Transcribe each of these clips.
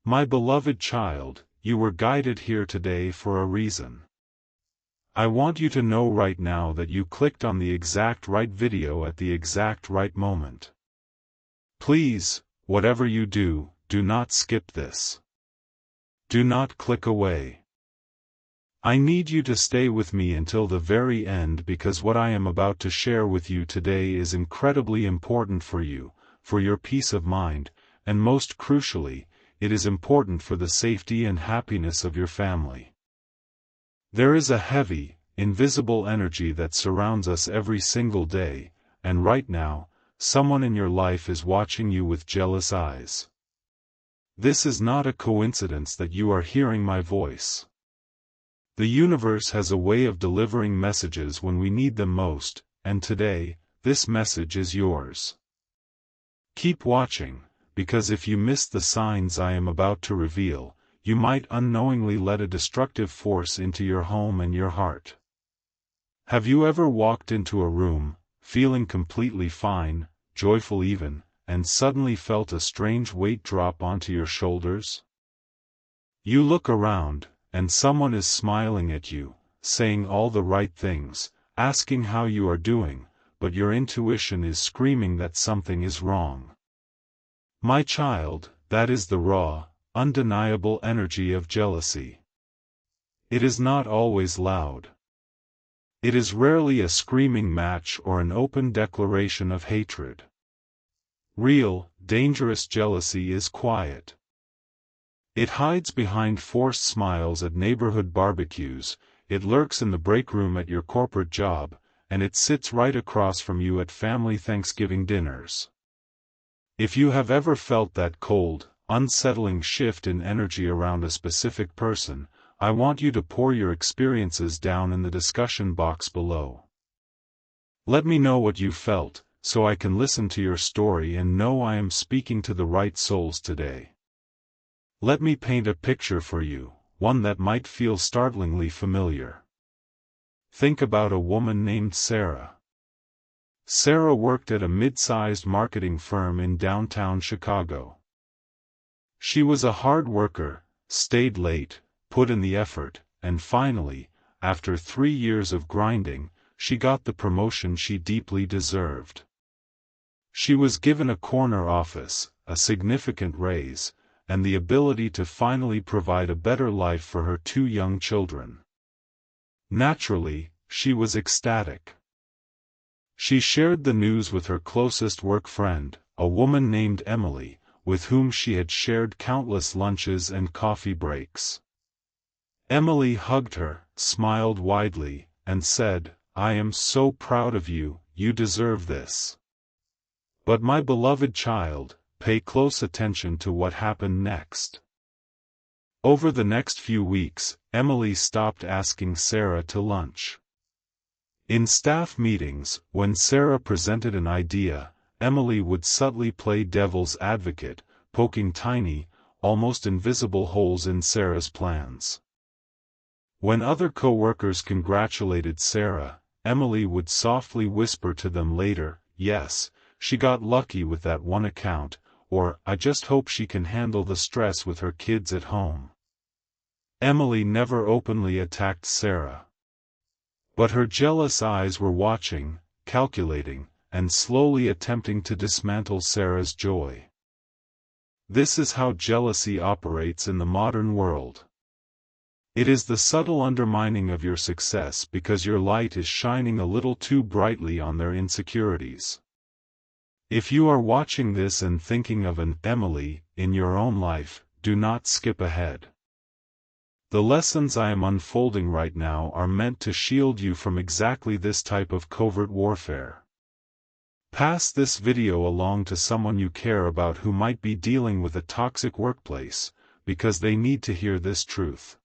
My beloved child, you were guided here today for a reason. I want you to know right now that you clicked on the exact right video at the exact right moment. Please, whatever you do, do not skip this. Do not click away. I need you to stay with me until the very end because what I am about to share with you today is incredibly important for you, for your peace of mind, and most crucially, it is important for the safety and happiness of your family. There is a heavy, invisible energy that surrounds us every single day, and right now, someone in your life is watching you with jealous eyes. This is not a coincidence that you are hearing my voice. The universe has a way of delivering messages when we need them most, and today, this message is yours. Keep watching, because if you miss the signs I am about to reveal, you might unknowingly let a destructive force into your home and your heart. Have you ever walked into a room, feeling completely fine, joyful even, and suddenly felt a strange weight drop onto your shoulders? You look around, and someone is smiling at you, saying all the right things, asking how you are doing, but your intuition is screaming that something is wrong. My child, that is the raw, undeniable energy of jealousy. It is not always loud. It is rarely a screaming match or an open declaration of hatred. Real, dangerous jealousy is quiet. It hides behind forced smiles at neighborhood barbecues, it lurks in the break room at your corporate job, and it sits right across from you at family Thanksgiving dinners. If you have ever felt that cold, unsettling shift in energy around a specific person, I want you to pour your experiences down in the discussion box below. Let me know what you felt, so I can listen to your story and know I am speaking to the right souls today. Let me paint a picture for you, one that might feel startlingly familiar. Think about a woman named Sarah. Sarah worked at a mid-sized marketing firm in downtown Chicago. She was a hard worker, stayed late, put in the effort, and finally, after 3 years of grinding, she got the promotion she deeply deserved. She was given a corner office, a significant raise, and the ability to finally provide a better life for her 2 young children. Naturally, she was ecstatic. She shared the news with her closest work friend, a woman named Emily, with whom she had shared countless lunches and coffee breaks. Emily hugged her, smiled widely, and said, "I am so proud of you, you deserve this." But my beloved child, pay close attention to what happened next. Over the next few weeks, Emily stopped asking Sarah to lunch. In staff meetings, when Sarah presented an idea, Emily would subtly play devil's advocate, poking tiny, almost invisible holes in Sarah's plans. When other co-workers congratulated Sarah, Emily would softly whisper to them later, "Yes, she got lucky with that one account," or "I just hope she can handle the stress with her kids at home." Emily never openly attacked Sarah. But her jealous eyes were watching, calculating, and slowly attempting to dismantle Sarah's joy. This is how jealousy operates in the modern world. It is the subtle undermining of your success because your light is shining a little too brightly on their insecurities. If you are watching this and thinking of an Emily in your own life, do not skip ahead. The lessons I am unfolding right now are meant to shield you from exactly this type of covert warfare. Pass this video along to someone you care about who might be dealing with a toxic workplace, because they need to hear this truth.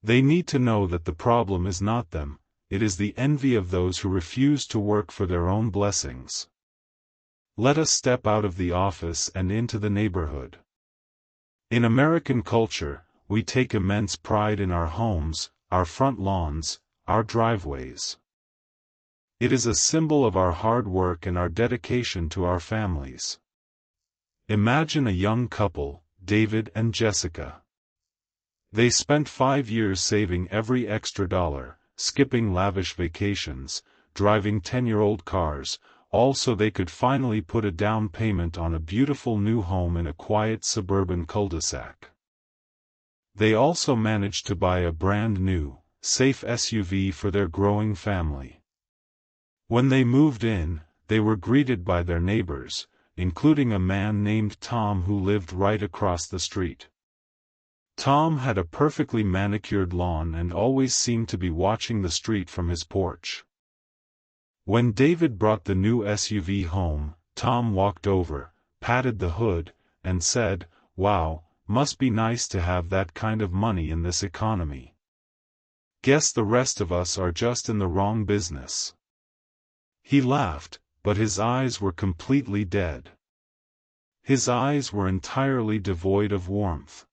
They need to know that the problem is not them, it is the envy of those who refuse to work for their own blessings. Let us step out of the office and into the neighborhood. In American culture, we take immense pride in our homes, our front lawns, our driveways. It is a symbol of our hard work and our dedication to our families. Imagine a young couple, David and Jessica. They spent 5 years saving every extra dollar, skipping lavish vacations, driving 10-year-old cars, all so they could finally put a down payment on a beautiful new home in a quiet suburban cul-de-sac. They also managed to buy a brand new, safe SUV for their growing family. When they moved in, they were greeted by their neighbors, including a man named Tom who lived right across the street. Tom had a perfectly manicured lawn and always seemed to be watching the street from his porch. When David brought the new SUV home, Tom walked over, patted the hood, and said, "Wow, must be nice to have that kind of money in this economy. Guess the rest of us are just in the wrong business." He laughed, but his eyes were completely dead. His eyes were entirely devoid of warmth.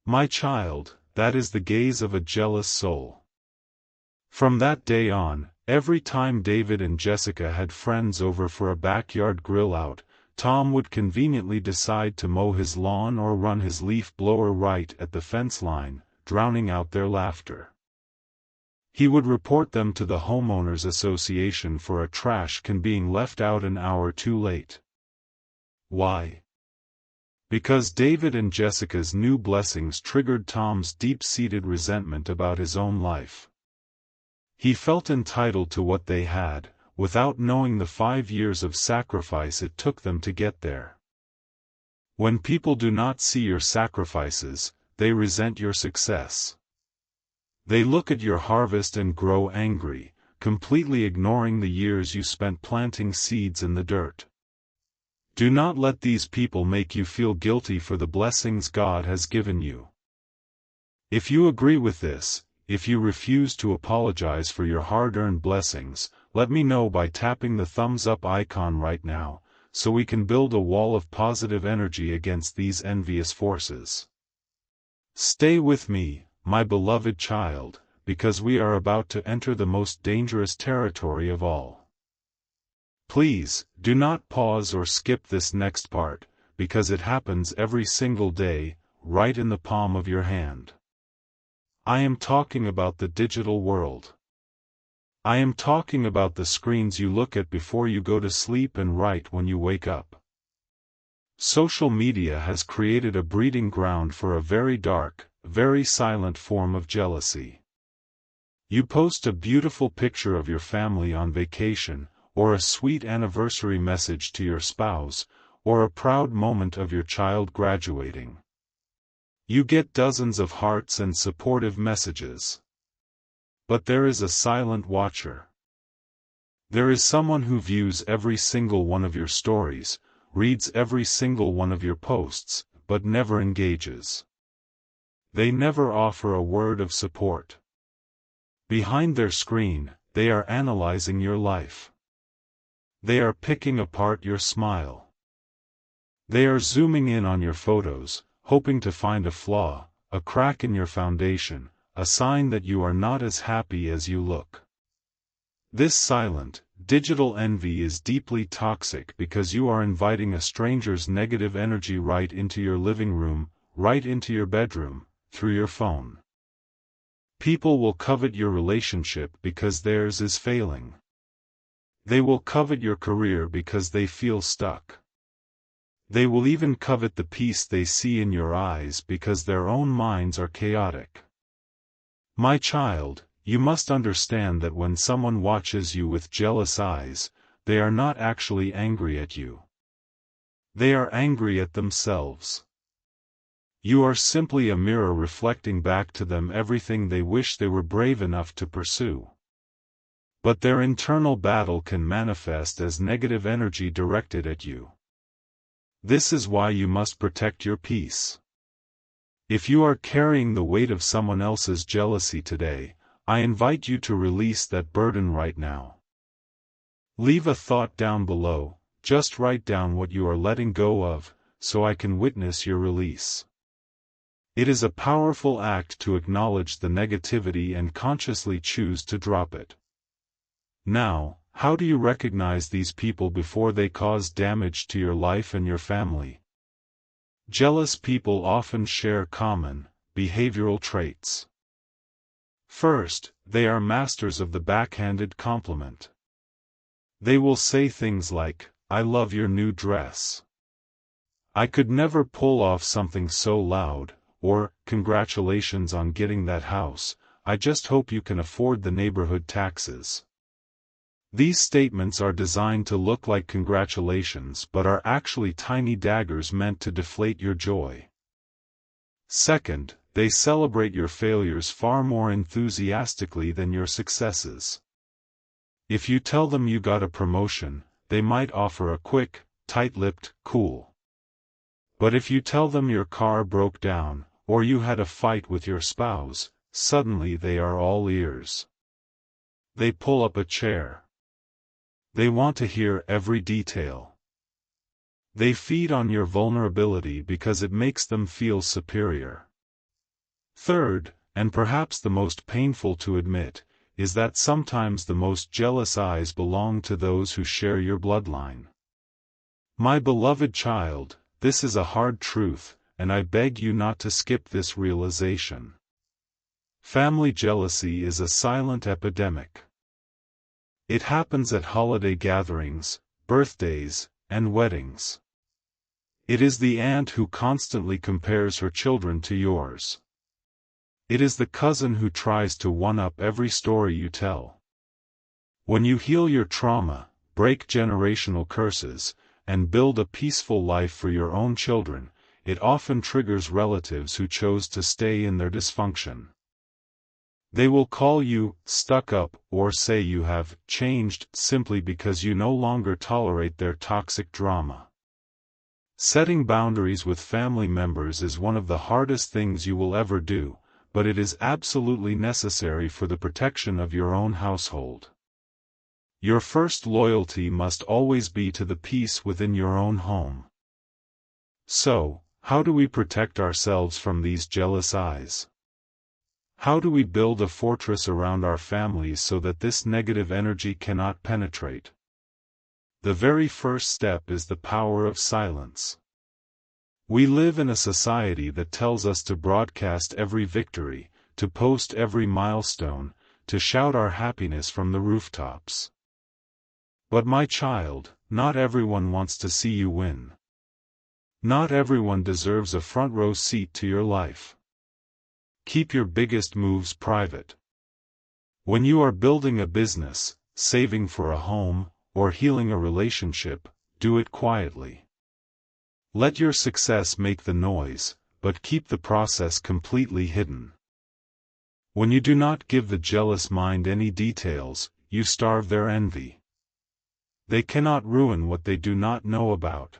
"My child, that is the gaze of a jealous soul." From that day on, every time David and Jessica had friends over for a backyard grill out, Tom would conveniently decide to mow his lawn or run his leaf blower right at the fence line, drowning out their laughter. He would report them to the homeowners association for a trash can being left out an hour too late. Why? Because David and Jessica's new blessings triggered Tom's deep-seated resentment about his own life. He felt entitled to what they had, without knowing the 5 years of sacrifice it took them to get there. When people do not see your sacrifices, they resent your success. They look at your harvest and grow angry, completely ignoring the years you spent planting seeds in the dirt. Do not let these people make you feel guilty for the blessings God has given you. If you agree with this, if you refuse to apologize for your hard-earned blessings, let me know by tapping the thumbs up icon right now, so we can build a wall of positive energy against these envious forces. Stay with me, my beloved child, because we are about to enter the most dangerous territory of all. Please, do not pause or skip this next part, because it happens every single day, right in the palm of your hand. I am talking about the digital world. I am talking about the screens you look at before you go to sleep and right when you wake up. Social media has created a breeding ground for a very dark, very silent form of jealousy. You post a beautiful picture of your family on vacation, or a sweet anniversary message to your spouse, or a proud moment of your child graduating. You get dozens of hearts and supportive messages. But there is a silent watcher. There is someone who views every single one of your stories, reads every single one of your posts, but never engages. They never offer a word of support. Behind their screen, they are analyzing your life. They are picking apart your smile. They are zooming in on your photos, hoping to find a flaw, a crack in your foundation, a sign that you are not as happy as you look. This silent, digital envy is deeply toxic because you are inviting a stranger's negative energy right into your living room, right into your bedroom, through your phone. People will covet your relationship because theirs is failing. They will covet your career because they feel stuck. They will even covet the peace they see in your eyes because their own minds are chaotic. My child, you must understand that when someone watches you with jealous eyes, they are not actually angry at you. They are angry at themselves. You are simply a mirror reflecting back to them everything they wish they were brave enough to pursue. But their internal battle can manifest as negative energy directed at you. This is why you must protect your peace. If you are carrying the weight of someone else's jealousy today, I invite you to release that burden right now. Leave a thought down below, just write down what you are letting go of, so I can witness your release. It is a powerful act to acknowledge the negativity and consciously choose to drop it. Now, how do you recognize these people before they cause damage to your life and your family? Jealous people often share common, behavioral traits. First, they are masters of the backhanded compliment. They will say things like, "I love your new dress." "I could never pull off something so loud," or, "Congratulations on getting that house, I just hope you can afford the neighborhood taxes." These statements are designed to look like congratulations but are actually tiny daggers meant to deflate your joy. Second, they celebrate your failures far more enthusiastically than your successes. If you tell them you got a promotion, they might offer a quick, tight-lipped, "cool." But if you tell them your car broke down, or you had a fight with your spouse, suddenly they are all ears. They pull up a chair. They want to hear every detail. They feed on your vulnerability because it makes them feel superior. Third, and perhaps the most painful to admit, is that sometimes the most jealous eyes belong to those who share your bloodline. My beloved child, this is a hard truth, and I beg you not to skip this realization. Family jealousy is a silent epidemic. It happens at holiday gatherings, birthdays, and weddings. It is the aunt who constantly compares her children to yours. It is the cousin who tries to one-up every story you tell. When you heal your trauma, break generational curses, and build a peaceful life for your own children, it often triggers relatives who chose to stay in their dysfunction. They will call you stuck up or say you have changed simply because you no longer tolerate their toxic drama. Setting boundaries with family members is one of the hardest things you will ever do, but it is absolutely necessary for the protection of your own household. Your first loyalty must always be to the peace within your own home. So, how do we protect ourselves from these jealous eyes? How do we build a fortress around our families so that this negative energy cannot penetrate? The very first step is the power of silence. We live in a society that tells us to broadcast every victory, to post every milestone, to shout our happiness from the rooftops. But my child, not everyone wants to see you win. Not everyone deserves a front row seat to your life. Keep your biggest moves private. When you are building a business, saving for a home, or healing a relationship, do it quietly. Let your success make the noise, but keep the process completely hidden. When you do not give the jealous mind any details, you starve their envy. They cannot ruin what they do not know about.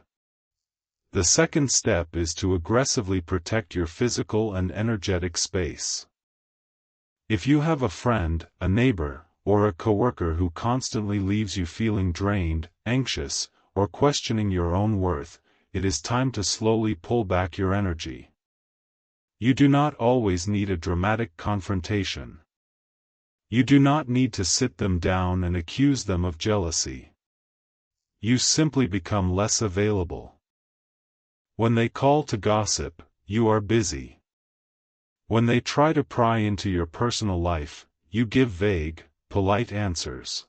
The second step is to aggressively protect your physical and energetic space. If you have a friend, a neighbor, or a coworker who constantly leaves you feeling drained, anxious, or questioning your own worth, it is time to slowly pull back your energy. You do not always need a dramatic confrontation. You do not need to sit them down and accuse them of jealousy. You simply become less available. When they call to gossip, you are busy. When they try to pry into your personal life, you give vague, polite answers.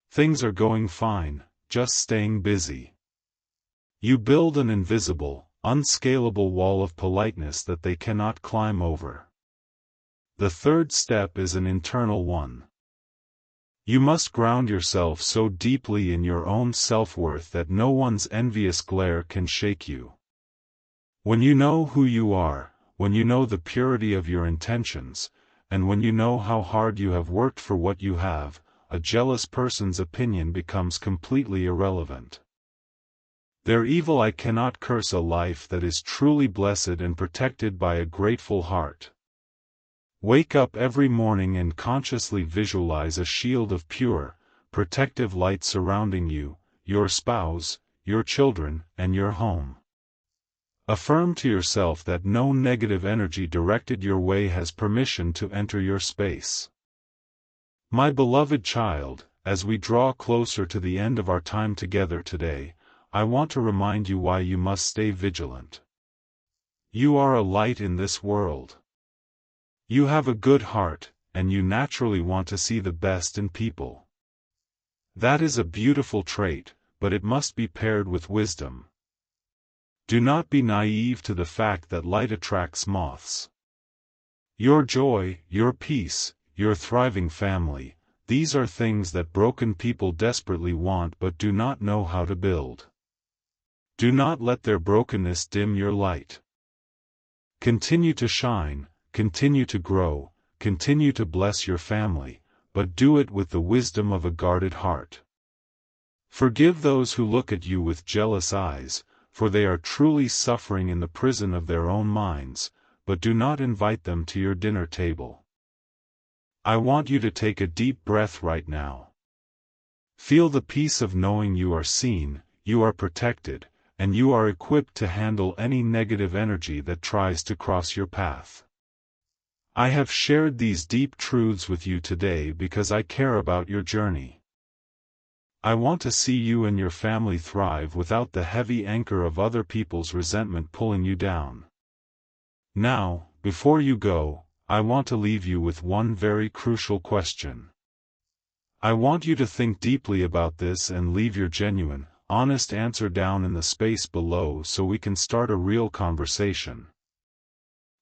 Things are going fine, just staying busy. You build an invisible, unscalable wall of politeness that they cannot climb over. The third step is an internal one. You must ground yourself so deeply in your own self-worth that no one's envious glare can shake you. When you know who you are, when you know the purity of your intentions, and when you know how hard you have worked for what you have, a jealous person's opinion becomes completely irrelevant. Their evil eye cannot curse a life that is truly blessed and protected by a grateful heart. Wake up every morning and consciously visualize a shield of pure, protective light surrounding you, your spouse, your children, and your home. Affirm to yourself that no negative energy directed your way has permission to enter your space. My beloved child, as we draw closer to the end of our time together today, I want to remind you why you must stay vigilant. You are a light in this world. You have a good heart, and you naturally want to see the best in people. That is a beautiful trait, but it must be paired with wisdom. Do not be naive to the fact that light attracts moths. Your joy, your peace, your thriving family, these are things that broken people desperately want but do not know how to build. Do not let their brokenness dim your light. Continue to shine, continue to grow, continue to bless your family, but do it with the wisdom of a guarded heart. Forgive those who look at you with jealous eyes, for they are truly suffering in the prison of their own minds, but do not invite them to your dinner table. I want you to take a deep breath right now. Feel the peace of knowing you are seen, you are protected, and you are equipped to handle any negative energy that tries to cross your path. I have shared these deep truths with you today because I care about your journey. I want to see you and your family thrive without the heavy anchor of other people's resentment pulling you down. Now, before you go, I want to leave you with one very crucial question. I want you to think deeply about this and leave your genuine, honest answer down in the space below so we can start a real conversation.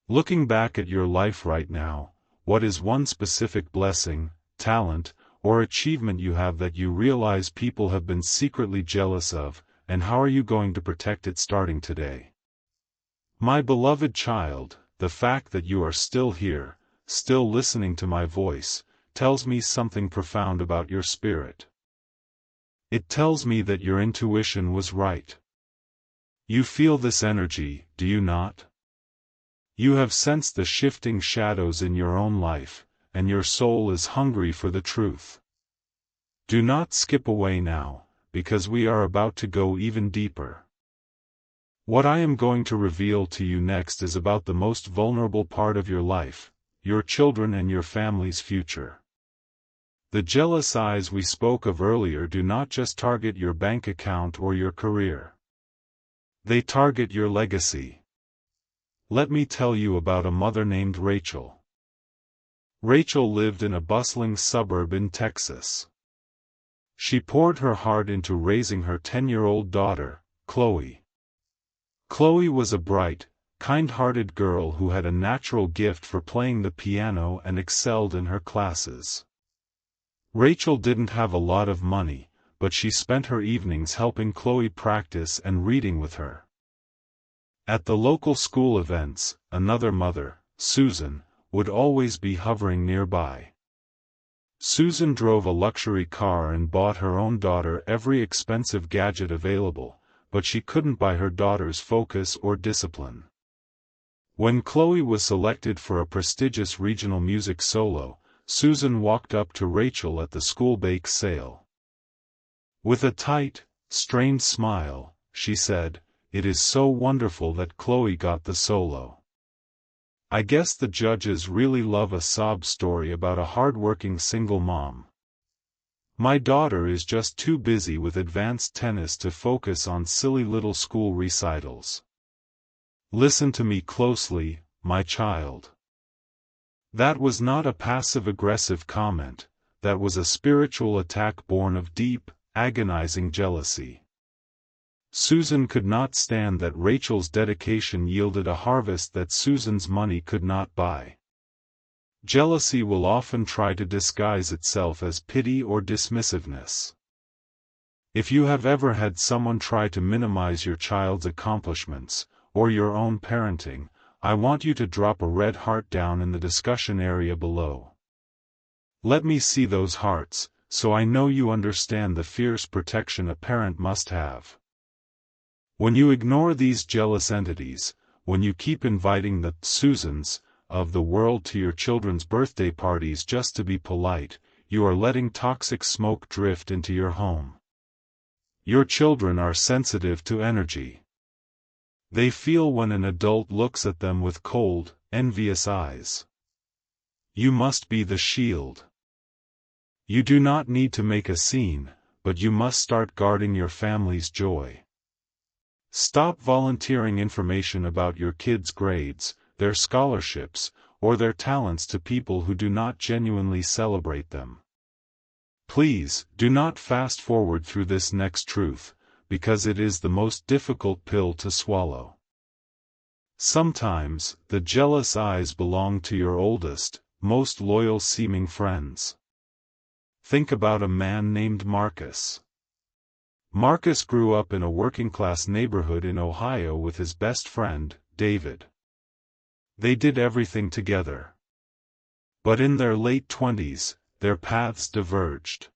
Looking back at your life right now, what is one specific blessing, talent, or achievement you have that you realize people have been secretly jealous of, and how are you going to protect it starting today? My beloved child, the fact that you are still here, still listening to my voice, tells me something profound about your spirit. It tells me that your intuition was right. You feel this energy, do you not? You have sensed the shifting shadows in your own life, and your soul is hungry for the truth. Do not skip away now, because we are about to go even deeper. What I am going to reveal to you next is about the most vulnerable part of your life, your children and your family's future. The jealous eyes we spoke of earlier do not just target your bank account or your career. They target your legacy. Let me tell you about a mother named Rachel. Rachel lived in a bustling suburb in Texas. She poured her heart into raising her 10-year-old daughter, Chloe. Chloe was a bright, kind-hearted girl who had a natural gift for playing the piano and excelled in her classes. Rachel didn't have a lot of money, but she spent her evenings helping Chloe practice and reading with her. At the local school events, another mother, Susan, would always be hovering nearby. Susan drove a luxury car and bought her own daughter every expensive gadget available, but she couldn't buy her daughter's focus or discipline. When Chloe was selected for a prestigious regional music solo, Susan walked up to Rachel at the school bake sale. With a tight, strained smile, she said, "It is so wonderful that Chloe got the solo. I guess the judges really love a sob story about a hard-working single mom. My daughter is just too busy with advanced tennis to focus on silly little school recitals. Listen to me closely, my child." That was not a passive-aggressive comment, that was a spiritual attack born of deep, agonizing jealousy. Susan could not stand that Rachel's dedication yielded a harvest that Susan's money could not buy. Jealousy will often try to disguise itself as pity or dismissiveness. If you have ever had someone try to minimize your child's accomplishments, or your own parenting, I want you to drop a red heart down in the discussion area below. Let me see those hearts, so I know you understand the fierce protection a parent must have. When you ignore these jealous entities, when you keep inviting the Susans of the world to your children's birthday parties just to be polite, you are letting toxic smoke drift into your home. Your children are sensitive to energy. They feel when an adult looks at them with cold, envious eyes. You must be the shield. You do not need to make a scene, but you must start guarding your family's joy. Stop volunteering information about your kids' grades, their scholarships, or their talents to people who do not genuinely celebrate them. Please, do not fast forward through this next truth, because it is the most difficult pill to swallow. Sometimes, the jealous eyes belong to your oldest, most loyal-seeming friends. Think about a man named Marcus. Marcus grew up in a working-class neighborhood in Ohio with his best friend, David. They did everything together. But in their late 20s, their paths diverged.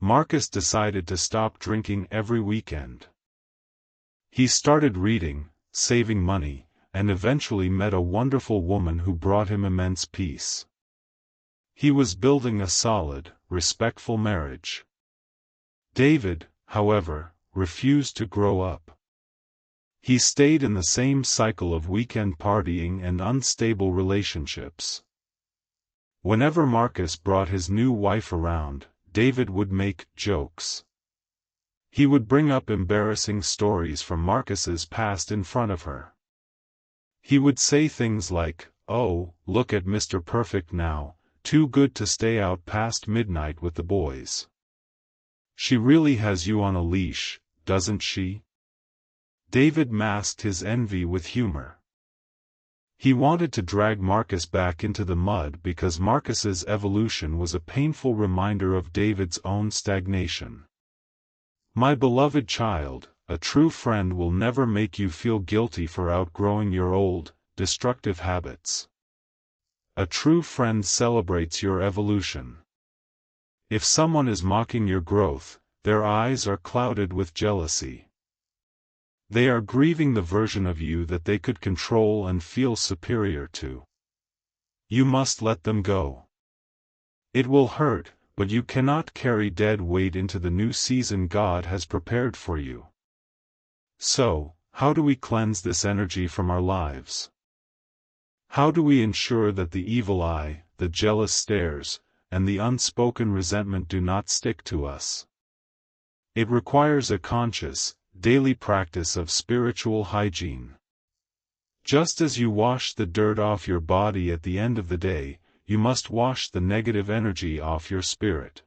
Marcus decided to stop drinking every weekend. He started reading, saving money, and eventually met a wonderful woman who brought him immense peace. He was building a solid, respectful marriage. David, however, refused to grow up. He stayed in the same cycle of weekend partying and unstable relationships. Whenever Marcus brought his new wife around, David would make jokes. He would bring up embarrassing stories from Marcus's past in front of her. He would say things like, "Oh, look at Mr. Perfect now, too good to stay out past midnight with the boys. She really has you on a leash, doesn't she?" David masked his envy with humor. He wanted to drag Marcus back into the mud because Marcus's evolution was a painful reminder of David's own stagnation. My beloved child, a true friend will never make you feel guilty for outgrowing your old, destructive habits. A true friend celebrates your evolution. If someone is mocking your growth, their eyes are clouded with jealousy. They are grieving the version of you that they could control and feel superior to. You must let them go. It will hurt, but you cannot carry dead weight into the new season God has prepared for you. So, how do we cleanse this energy from our lives? How do we ensure that the evil eye, the jealous stares, and the unspoken resentment do not stick to us? It requires a conscious, daily practice of spiritual hygiene. Just as you wash the dirt off your body at the end of the day, you must wash the negative energy off your spirit.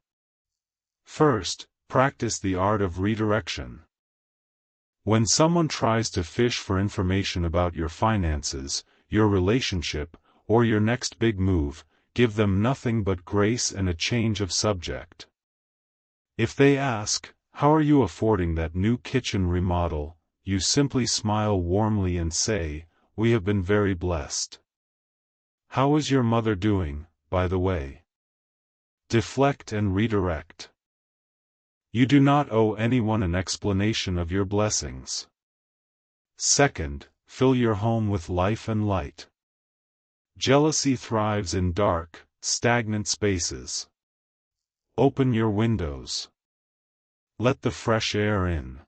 First, practice the art of redirection. When someone tries to fish for information about your finances, your relationship, or your next big move, give them nothing but grace and a change of subject. If they ask, "How are you affording that new kitchen remodel?" you simply smile warmly and say, "We have been very blessed. How is your mother doing, by the way?" Deflect and redirect. You do not owe anyone an explanation of your blessings. Second, fill your home with life and light. Jealousy thrives in dark, stagnant spaces. Open your windows. Let the fresh air in.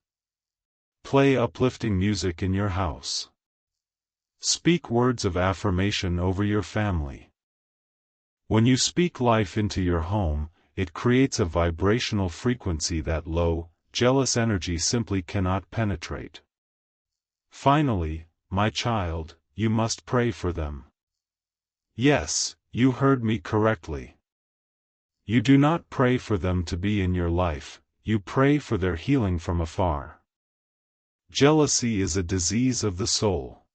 Play uplifting music in your house. Speak words of affirmation over your family. When you speak life into your home, it creates a vibrational frequency that low, jealous energy simply cannot penetrate. Finally, my child, you must pray for them. Yes, you heard me correctly. You do not pray for them to be in your life, you pray for their healing from afar. Jealousy is a disease of the soul.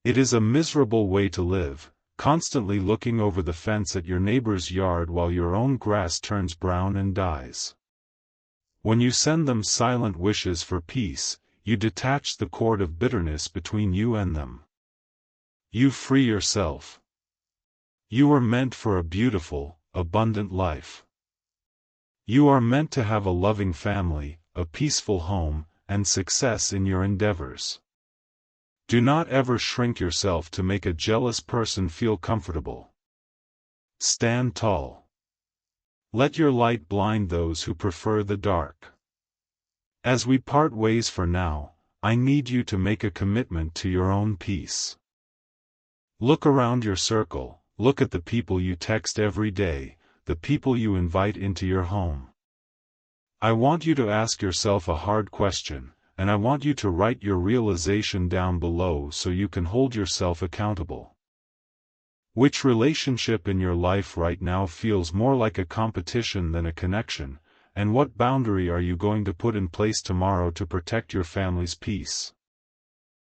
It is a miserable way to live, constantly looking over the fence at your neighbor's yard while your own grass turns brown and dies. When you send them silent wishes for peace, you detach the cord of bitterness between you and them. You free yourself. You are meant for a beautiful, abundant life. You are meant to have a loving family, a peaceful home, and success in your endeavors. Do not ever shrink yourself to make a jealous person feel comfortable. Stand tall. Let your light blind those who prefer the dark. As we part ways for now, I need you to make a commitment to your own peace. Look around your circle, look at the people you text every day, the people you invite into your home. I want you to ask yourself a hard question, and I want you to write your realization down below so you can hold yourself accountable. Which relationship in your life right now feels more like a competition than a connection, and what boundary are you going to put in place tomorrow to protect your family's peace?